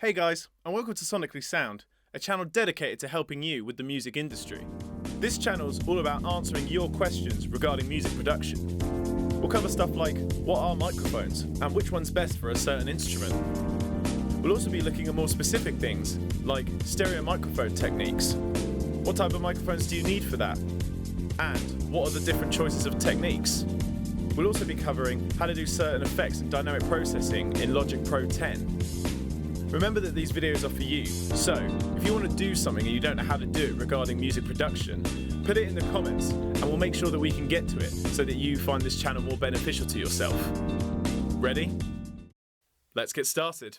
Hey guys, and welcome to Sonically Sound, a channel dedicated to helping you with the music industry. This channel is all about answering your questions regarding music production. We'll cover stuff like what are microphones and which one's best for a certain instrument. We'll also be looking at more specific things like stereo microphone techniques. What type of microphones do you need for that? And what are the different choices of techniques? We'll also be covering how to do certain effects and dynamic processing in Logic Pro 10. Remember that these videos are for you, so if you want to do something and you don't know how to do it regarding music production, put it in the comments and we'll make sure that we can get to it so that you find this channel more beneficial to yourself. Ready? Let's get started.